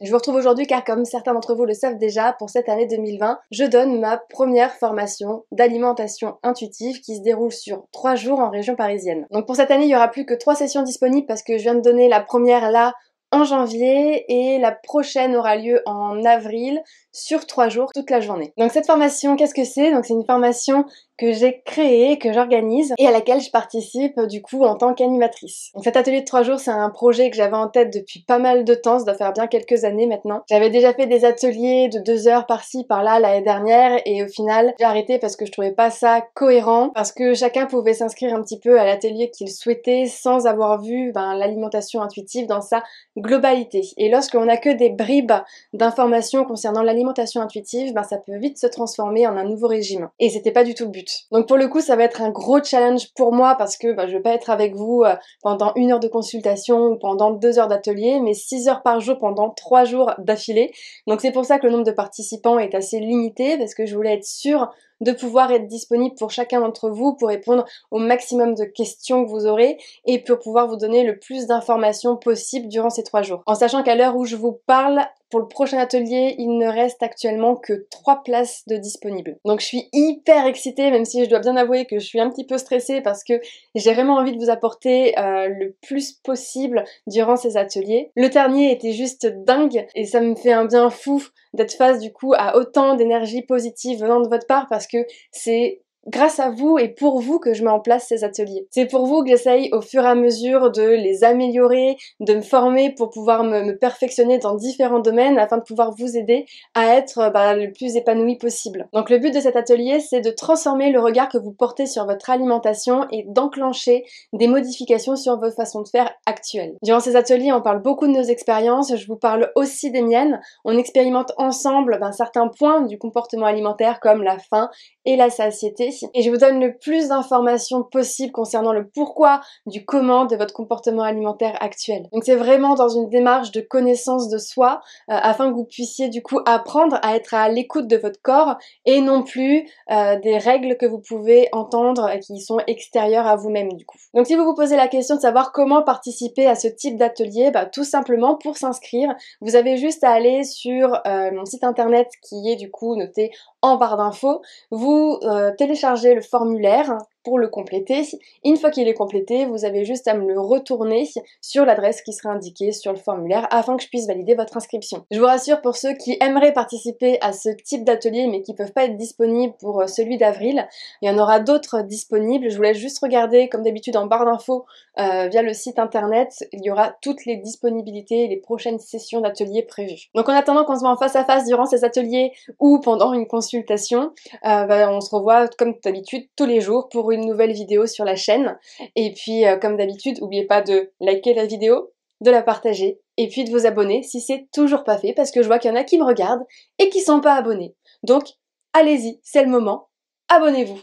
Je vous retrouve aujourd'hui car comme certains d'entre vous le savent déjà, pour cette année 2020, je donne ma première formation d'alimentation intuitive qui se déroule sur 3 jours en région parisienne. Donc pour cette année, il n'y aura plus que 3 sessions disponibles parce que je viens de donner la première là en janvier et la prochaine aura lieu en avril sur 3 jours toute la journée. Donc cette formation, qu'est-ce que c'est? Donc c'est une formation que j'ai créée, que j'organise et à laquelle je participe du coup en tant qu'animatrice. Donc cet atelier de 3 jours, c'est un projet que j'avais en tête depuis pas mal de temps, ça doit faire bien quelques années maintenant. J'avais déjà fait des ateliers de 2 heures par-ci par-là l'année dernière et au final j'ai arrêté parce que je trouvais pas ça cohérent, parce que chacun pouvait s'inscrire un petit peu à l'atelier qu'il souhaitait sans avoir vu l'alimentation intuitive dans sa globalité. Et lorsqu'on n'a que des bribes d'informations concernant l'alimentation intuitive, ça peut vite se transformer en un nouveau régime. Et c'était pas du tout le but. Donc pour le coup, ça va être un gros challenge pour moi parce que je vais pas être avec vous pendant 1 heure de consultation ou pendant 2 heures d'atelier, mais 6 heures par jour pendant 3 jours d'affilée. Donc c'est pour ça que le nombre de participants est assez limité, parce que je voulais être sûre de pouvoir être disponible pour chacun d'entre vous pour répondre au maximum de questions que vous aurez et pour pouvoir vous donner le plus d'informations possible durant ces 3 jours. En sachant qu'à l'heure où je vous parle, pour le prochain atelier, il ne reste actuellement que 3 places de disponibles. Donc je suis hyper excitée, même si je dois bien avouer que je suis un petit peu stressée parce que j'ai vraiment envie de vous apporter le plus possible durant ces ateliers. Le dernier était juste dingue et ça me fait un bien fou d'être face du coup à autant d'énergie positive venant de votre part, parce que c'est grâce à vous et pour vous que je mets en place ces ateliers. C'est pour vous que j'essaye au fur et à mesure de les améliorer, de me former pour pouvoir me perfectionner dans différents domaines afin de pouvoir vous aider à être le plus épanoui possible. Donc le but de cet atelier, c'est de transformer le regard que vous portez sur votre alimentation et d'enclencher des modifications sur votre façon de faire actuelle. Durant ces ateliers, on parle beaucoup de nos expériences, je vous parle aussi des miennes, on expérimente ensemble certains points du comportement alimentaire comme la faim et la satiété, et je vous donne le plus d'informations possible concernant le pourquoi du comment de votre comportement alimentaire actuel. Donc c'est vraiment dans une démarche de connaissance de soi afin que vous puissiez du coup apprendre à être à l'écoute de votre corps et non plus des règles que vous pouvez entendre qui sont extérieures à vous-même du coup. Donc si vous vous posez la question de savoir comment participer à ce type d'atelier, tout simplement pour s'inscrire, vous avez juste à aller sur mon site internet qui est du coup noté en barre d'infos, vous téléchargez le formulaire pour le compléter. Une fois qu'il est complété, vous avez juste à me le retourner sur l'adresse qui sera indiquée sur le formulaire afin que je puisse valider votre inscription. Je vous rassure, pour ceux qui aimeraient participer à ce type d'atelier mais qui ne peuvent pas être disponibles pour celui d'avril, il y en aura d'autres disponibles. Je vous laisse juste regarder comme d'habitude en barre d'infos via le site internet, il y aura toutes les disponibilités et les prochaines sessions d'ateliers prévues. Donc en attendant qu'on se voit en face à face durant ces ateliers ou pendant une consultation, on se revoit comme d'habitude tous les jours pour une nouvelle vidéo sur la chaîne. Et puis comme d'habitude, n'oubliez pas de liker la vidéo, de la partager et puis de vous abonner si c'est toujours pas fait, parce que je vois qu'il y en a qui me regardent et qui sont pas abonnés. Donc allez-y, c'est le moment, abonnez-vous.